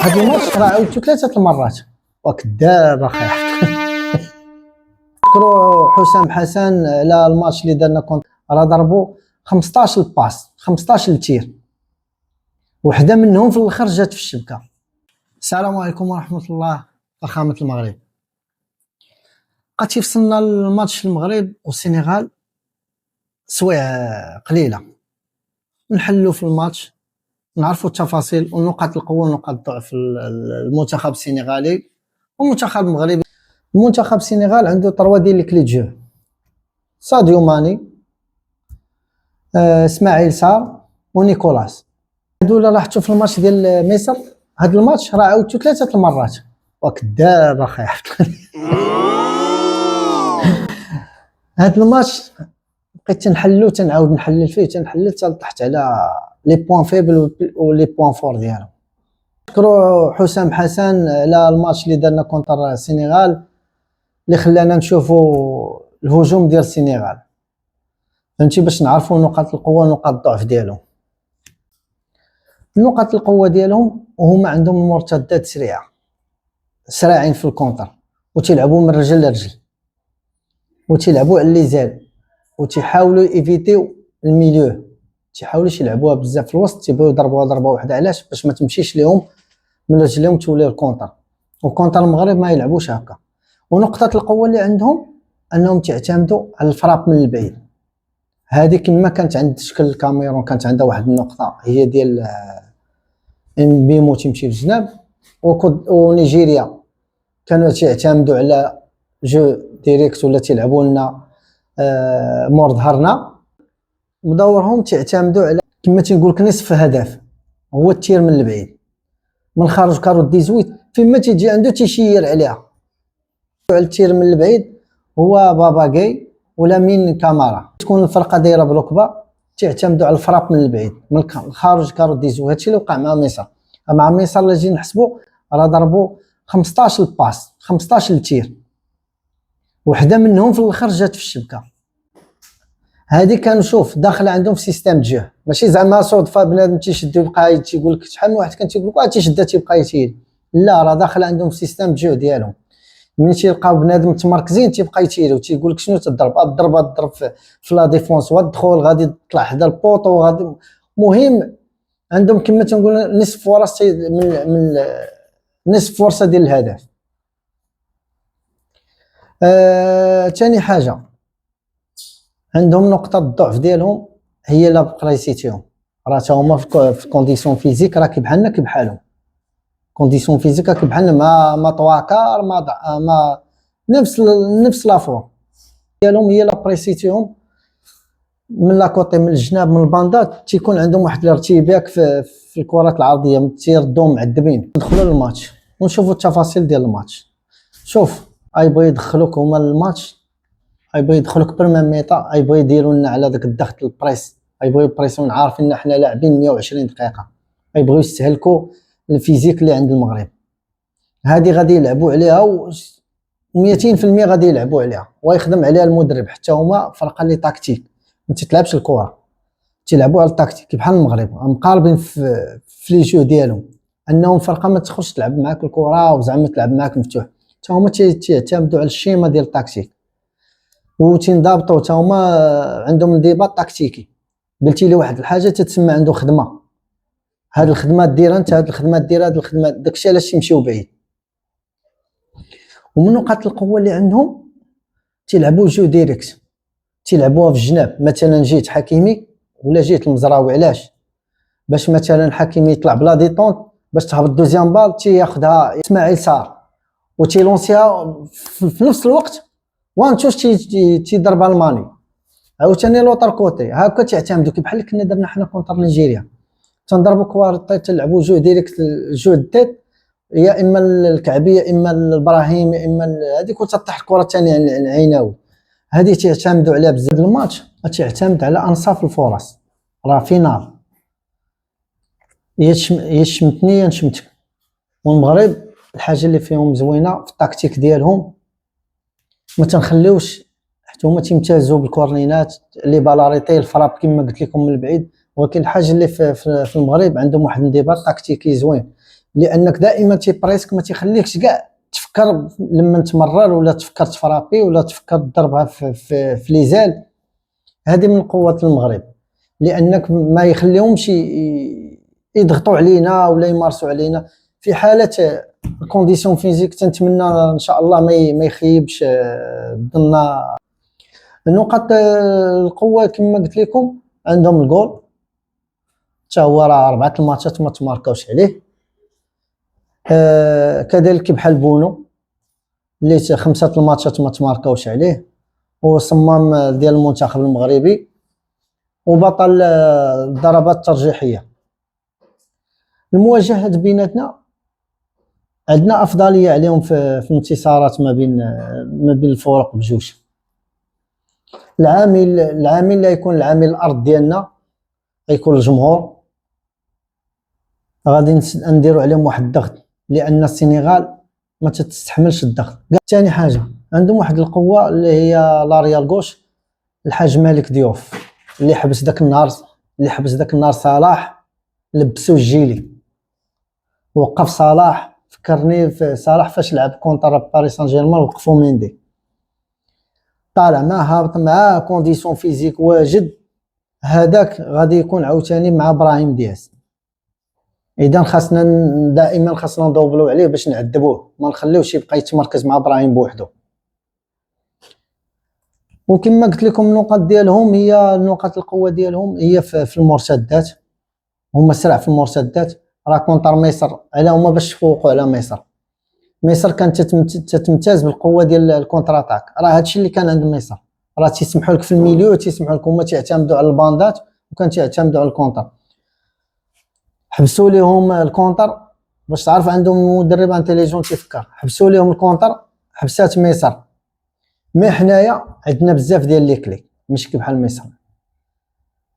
هاد الماتش راه عاودتو 3 المرات وكذاب اخي. فكروا حسام حسن على الماتش اللي درنا كونت راه ضربوا 15 باس 15 تير، وحده منهم في الاخر جات في الشبكه. السلام عليكم ورحمه الله فخامه المغرب. بقات يفصلنا الماتش المغرب والسنغال سوايع قليله، نحلوا في الماتش، نعرفوا التفاصيل ونقاط القوه ونقاط الضعف المنتخب السنغالي والمنتخب المغربي. المنتخب السنغال عنده 3 ديال لي كلي جو: ساديو ماني، اسماعيل سار ونيكولاس. هادو الا لاحظتوا في الماتش ديال مصر، هاد الماتش راه عاودتو 3 المرات وكذاب اخي. هاد الماتش بقيت تنعاود نحلل فيه حتى طحت على لي بوين فيبل و لي بوين فور ديالو. فكروا حسام حسن على الماتش اللي درنا كونتر السنغال اللي خلانا نشوفوا الهجوم ديال السنغال، فهمتي، باش نعرفوا نقاط القوه ونقاط الضعف ديالهم. نقاط القوه ديالهم وهما عندهم المرتدات سريعين في الكونتر، وتيلعبوا من رجل لرجل، وتيلعبوا على اللي زال، وتيحاولوا ايفيتيو الميليو، تيحاولوش يلعبوها بزاف في الوسط، تيبغيو يضربوها ضربه واحده. علاش؟ باش ما تمشيش ليهم من رجليهم تولي الكونتر. وكونتر المغرب ما يلعبوش هكا. ونقطه القوه اللي عندهم انهم تعتمدوا على الفراب من البعيد. هذه كما كانت عند شكل الكاميرون كانت عندها واحد النقطه هي ديال بيمو تيمشي للجناب، ونيجيريا كانوا تعتمدوا على جو ديريكت ولا تيلعبوا لنا مور ظهرنا. بدورهم تعتمدوا على كما تنقول لك نصف هدف، هو التير من البعيد من خارج كارو 18، فيما تيجي عنده تيشير عليها. على التير من البعيد هو باباغاي ولا مين كامارا، تكون الفرقه دايره بركبه تعتمدوا على الفراب من البعيد من خارج كارو 18. هادشي اللي وقع مع مصر. مع مصر اللي جينا نحسبوا راه ضربوا 15 باس 15 تير، وحده منهم في الاخر جات في الشبكه. هذه كانوا شوف داخله عندهم في سيستم جو، ماشي زعما صدفه بنادم تيشد يبقى تيقول لك شحال من واحد كان تيقول لك تيشد تيبقى يتيل. لا، راه داخله عندهم في سيستم جو ديالهم. ملي تيلقاو بنادم متمركزين تيبقى يتيل وتيقول لك شنو تضرب، تضرب في لا ديفونس والدخول غادي تطلع حدا البوطو غادي. مهم عندهم كما تنقول نصف فرص من نصف فرصه ديال الهدف. ثاني حاجه عندهم نقطه الضعف ديالهم هي لا بريسيتيون. راه تا هما في كونديسيون فيزيك راه كيبحالنا كيبحالهم، كونديسيون فيزيك كيبحالنا ما طواكار ما نفس لافور ديالهم هي لا بريسيتيون. من لا كوتي من الجناب من الباندات تيكون عندهم واحد الارتباك في الكرات العرضيه، تيردوهم معذبين. ندخلوا للماتش ونشوفوا التفاصيل ديال الماتش. شوف ايبغيو يدخلوك هما الماتش، ايبغيو يدخلوك برمام ميطا، ايبغيو يديروا لنا على داك الضغط البريس، ايبغيو يبريسون عارفين حنا لاعبين 120 دقيقه، ايبغيو يستهلكوا الفيزيك اللي عند المغرب. هذه غادي يلعبوا عليها 200% غادي يلعبوا عليها ويخدم عليها المدرب. حتى هما فرقه اللي تاكتيك ما تتلعبش الكره، تيلعبوا على التاكتيك بحال المغرب مقاربين في لي جو ديالهم، انهم فرقه ما تخش تلعب معاك الكره وزعما تلعب معاك مفتوح. حتى هما تيعتمدوا على الشيمه ديال التاكتيك وتنضبطوا. حتى هما عندهم انضباط تكتيكي. قلتي لي واحد الحاجه تتسمى عنده خدمه، هاد الخدمه ديرها انت، هاد الخدمه دير هاد الخدمه، داكشي علاش يمشيو بعيد. ومن نقاط القوه اللي عندهم تيلعبوا جو ديريكت، تيلعبوها في الجناب. مثلا جيت حكيمي ولا جيت المزراوي، علاش؟ باش مثلا حكيمي يطلع بلا ديطونت باش تهبط دوزيام بال تياخذها اسماعيل سار وتيلونسيها في نفس الوقت وانتوش تيضربها الماني عاوتاني لوطر كوتي. هكا تعتمدوا بحال كنا درنا حنا كونتر نيجيريا، تنضربوا كوارطي تلعبوا جو ديريكت، جو الديت، يا اما الكعبيه يا اما الابراهيم يا اما هذيك، وتطيح الكره الثانيه العيناوي. هذه تعتمدوا عليها بزاف. الماتش تعتمد على انصاف الفرص، راه فينال يا شمتني يا نشمتك. والمغرب الحاجه اللي فيهم زوينه في التكتيك ديالهم، ما تنخليوش حتى هما تيمتازوا بالكورنينات لي بالاريتي الفراب كما قلت لكم من البعيد. ولكن الحاجه اللي في المغرب عندهم واحد الانضباط تكتيكي زوين، لانك دائما تيبريسك ما تيخليكش كاع تفكر لما تمرر، ولا تفكر تفرابي، ولا تفكر تضربها في ليزال. هذه من قوه المغرب، لانك ما يخليهمش يضغطوا علينا ولا يمارسوا علينا. في حاله الكونديسيون فيزيك تنتمنى ان شاء الله ما يخيبش ضمن نقاط القوه. كما قلت لكم عندهم الجول، حتى هو راه 4 الماتشات ما تماركاوش عليه. كذلك بحال بونو اللي 5 الماتشات ما تماركاوش عليه، هو صمام ديال المنتخب المغربي وبطل الضربات الترجيحيه. المواجهات بيناتنا عندنا افضليه عليهم في الانتصارات ما بين الفرق بجوج. العامل اللي يكون العامل الارض ديالنا غيكون الجمهور. غادي نديروا عليهم واحد الضغط، لان السنغال ما تستحملش الضغط. ثاني حاجه عندهم واحد القوه اللي هي لاريال غوش، الحاج مالك ديوف اللي حبس داك النهار صلاح، لبسو الجيلي، وقف صلاح. فكرني في صلاح فاش لعب كونتر باريس سان جيرمان، وقفوا ميندي، طالع معاه هابط معاه كونديسيون فيزيك واجد. هذاك غادي يكون عاوتاني مع ابراهيم دياز. اذا خاصنا دائما ندوبلو عليه باش نعذبوه، ما نخليوش يبقى يتمركز مع ابراهيم بوحده. وكما قلت لكم النقاط ديالهم هي نقاط القوه ديالهم هي في المرتدات. هما سرع في المرتدات. راه كونتر مصر على هما باش يفوقوا على مصر كانت تتمتاز بالقوه ديال الكونتر اتاك. راه هادشي اللي كان عند مصر، راه تيسمحوا لك في الميليو، تيسمحوا لك هما تعتمدوا على الباندات وكان تعتمدوا على الكونتر. حبسوا لهم الكونتر باش تعرف عندهم مدرب انتيليجون تيفكر. حبسوا لهم الكونتر، حبسات مصر. مي حنايا عندنا بزاف ديال لي كلي ماشي بحال مصر.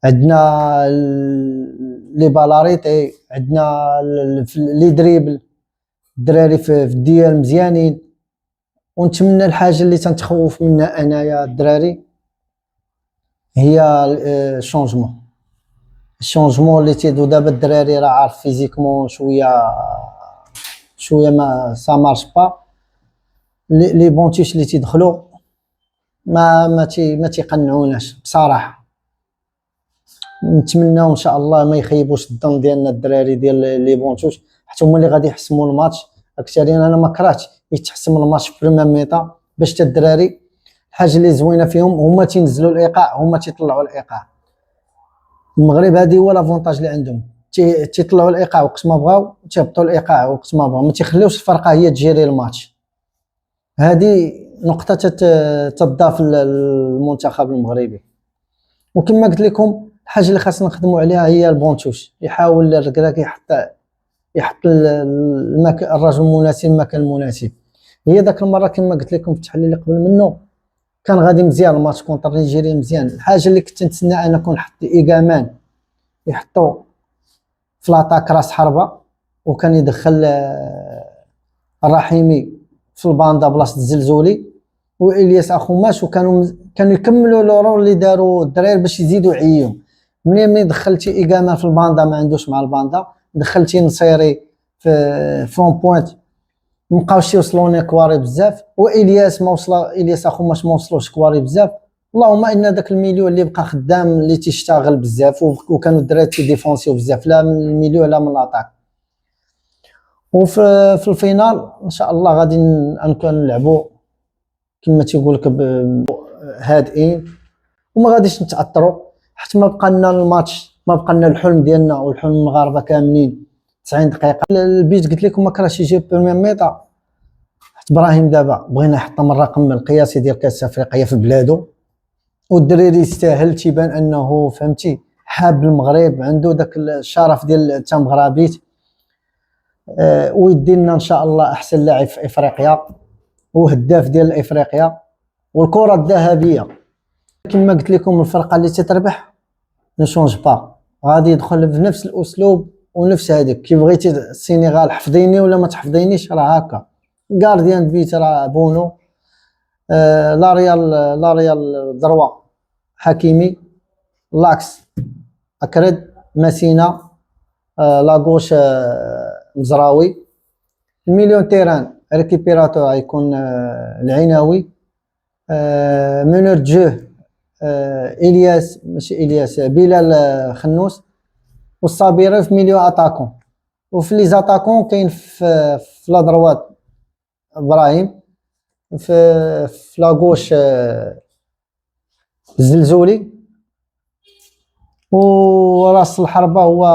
عندنا لي بالاريتي، عندنا لي دريبل، الدراري في الديال مزيانين. ونتمنى الحاجه اللي تنتخوف منها انايا الدراري هي الشونجمون اللي تيدو دابا. الدراري راه عارف فيزيكمون شويه ما سا مارش با. لي بونتيش اللي تيدخلوا ما تيقنعوناش بصراحه. نتمناو ان شاء الله ما يخيبوش الظن ديالنا الدراري ديال لي بونتوش، حتى هما اللي غادي يحسموا الماتش. اكثرين انا ما كرهتش يتحسم الماتش في بريمير ميطا باش تا الدراري الحاجه اللي زوينه فيهم هما تينزلوا الايقاع، هما تيطلعوا الايقاع. المغرب هذه هو لافونتاج اللي عندهم، تيطلعوا الايقاع وقت ما بغاو، تيهبطوا الايقاع وقت ما بغاو، ما تيخليوش الفرقه هي تجيري الماتش. هذه نقطه تضاف للمنتخب المغربي. وكما قلت لكم الحاجه اللي خاصنا نخدموا عليها هي البونتوش. يحاول الركراك يحط الرجل المناسب المكان المناسب. هي ذاك المره كما قلت لكم في التحليل اللي قبل منه كان غادي مزيان الماتش كونتر نيجيريا مزيان. الحاجه اللي كنت نتسنى انا كون حط ايغامان يحطوا في لاطاك راس حربه، وكان يدخل الرحيمي في الباندا بلاصه الزلزولي والياس اخوماش، وكانوا يكملوا لورو اللي داروا الدراري باش يزيدوا يعيهم. ملي دخلتي ايغامان في الباندا ما عندوش مع الباندا، دخلتي نصيري في فون بوينت مابقاوش يوصلوني كواري بزاف، والياس ما وصل، الياس اخوماش ما وصلوش كواري بزاف. اللهم ان داك الميليو اللي بقى خدام اللي تيشتغل بزاف، وكانوا الدراري تيديفونسيو بزاف لا من الميليو لا من لاطاك. وفي الفينال ان شاء الله غادي نكون نلعبوا كما تيقول لك هادئين وما غاديش نتاثروا حتى ما بقى لنا الماتش، ما بقى لنا الحلم ديالنا والحلم المغاربه كاملين 90 دقيقه. البيت قلت لكم ما كرهش يجي بريمير ميطا، حتى ابراهيم دابا بغينا يحطم الرقم القياسي ديال كاس افريقيا في بلادو، والدريري يستاهل. تيبان انه فهمتي حاب المغرب، عنده داك الشرف ديال تا مغربيت. ويدي لنا ان شاء الله احسن لاعب في افريقيا وهداف ديال افريقيا والكره الذهبيه. كما قلت لكم الفرقه اللي تتربح نشونج با، غادي يدخل بنفس الاسلوب ونفس هذيك. كي بغيتي السنغال حفظيني ولا ما تحفظينيش راه هكا. غارديان بيت راه بونو، لاريال ذروه حكيمي، لاكس اكرد، ماسينا، لاغوش مزراوي. المليون تيران ريكيبيراتور غيكون العيناوي. مونور جو الياس، ماشي الياس، بلال خنوس. والصابيري في ميليو اتاكون. وفي لي زاتاكون كاين في لا دروات ابراهيم، في لاغوش الزلزولي، وراس الحربه هو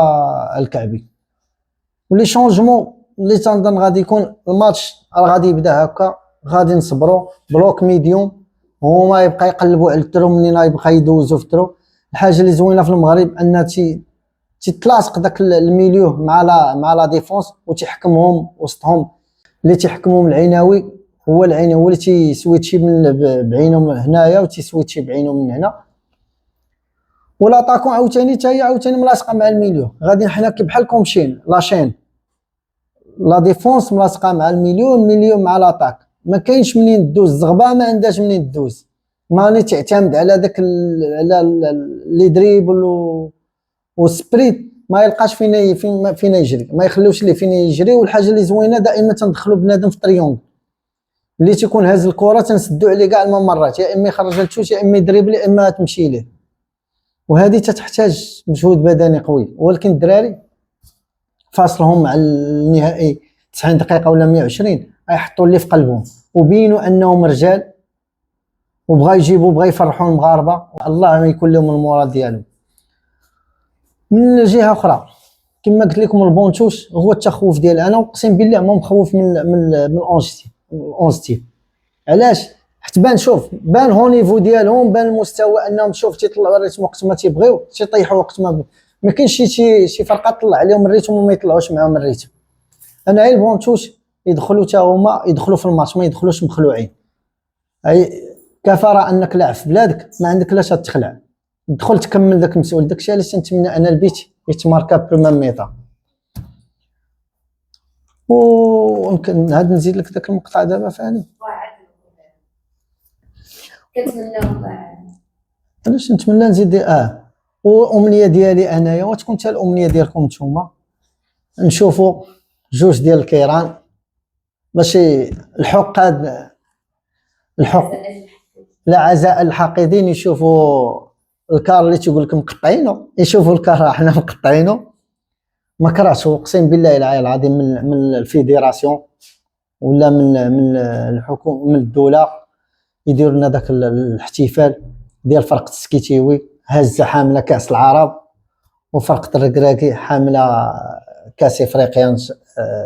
الكعبي. ولي شونجمون اللي تنظن غادي يكون الماتش راه غادي يبدا هكا، غادي نصبروا بلوك ميديوم، هما يبقى يقلبوا على الترو منين يبقى يدوزوا في الترو. الحاجه اللي زوينه في المغرب ان تيتلاصق داك الميليو مع لا ديفونس وتيحكمهم وسطهم. اللي تيحكمهم العيناوي، هو العيناوي اللي تيسويتشي بعينه من هنايا وتيسويتشي بعينه من هنا. ولاطاكون عاوتاني حتى هي عاوتاني ملاصقه مع الميليو. غادي حنا بحال كومشين لاشين، لا ديفونس ملاصقه مع الميليو مع لاطاك. ما كاينش منين دوز، الزغبه ما عندهاش منين دوز. ماني تعتمد على داك على لي دريبل وسبريت، ما يلقاش فين يجري، ما يخليوش ليه فين يجري. والحاجه اللي زوينه دائما تندخلوا بنادم في طريونغ اللي تيكون هاز الكره، تنسدوا عليه كاع الممرات، يا اما يخرج للشوت يا اما يدريبل يا اما تمشي ليه. وهذه تتحتاج مجهود بدني قوي، ولكن الدراري فاصلهم مع النهائي 90 دقيقه ولا 120 غيحطوا اللي في قلبهم، وبينوا انهم رجال وبغا يجيبوا، بغا يفرحوا المغاربه. الله ما يكون لهم المورال ديالهم. من جهه اخرى كما قلت لكم البونتوش هو التخوف ديالي. انا اقسم بالله ما مخوف من الاونستي. علاش؟ حيت بان، شوف بان هو نيفو ديالهم، بان المستوى انهم شوف تيطلعوا الريتم وقت ما تيبغيو، تيطيحوا وقت ما كاينش شي فرقه تطلع عليهم الريتم وما يطلعوش معاهم الريتم. انا غير البونتوش يدخلوا حتى هما يدخلوا في الماتش، ما يدخلوش مخلوعين. اي كفاره انك لاعب في بلادك ما عندك لاش تخلع، دخل تكمل داك المسؤول. داكشي علاش تنتمنى انا البيت يتماركا بريمير ميطا. ويمكن عاد نزيد لك داك المقطع دابا فاني. كنتمنى علاش نتمنى نزيد وامنيه ديالي انايا وتكون حتى الامنيه ديالكم نتوما، نشوفوا جوج ديال الكيران باش الحقاد لا عزاء الحاقدين يشوفوا الكار اللي تيقول لكم مقطعينه، يشوفوا الكار حنا مقطعينه. ما كرهتش اقسم بالله العلي العظيم من الفيدراسيون ولا من الحكومه من الدوله يديروا لنا داك الاحتفال ديال فرقه السكيتيوي هازه حامله كاس العرب، وفرقه الركراكي حامله كاس افريقيا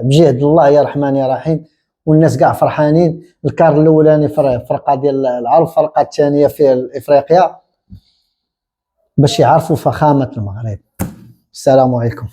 بجهد الله يا رحمن يا رحيم. والناس كاع فرحانين. الكار الاولاني فرقه ديال العرب، الفرقه الثانيه في افريقيا، باش يعرفوا فخامه المغرب. السلام عليكم.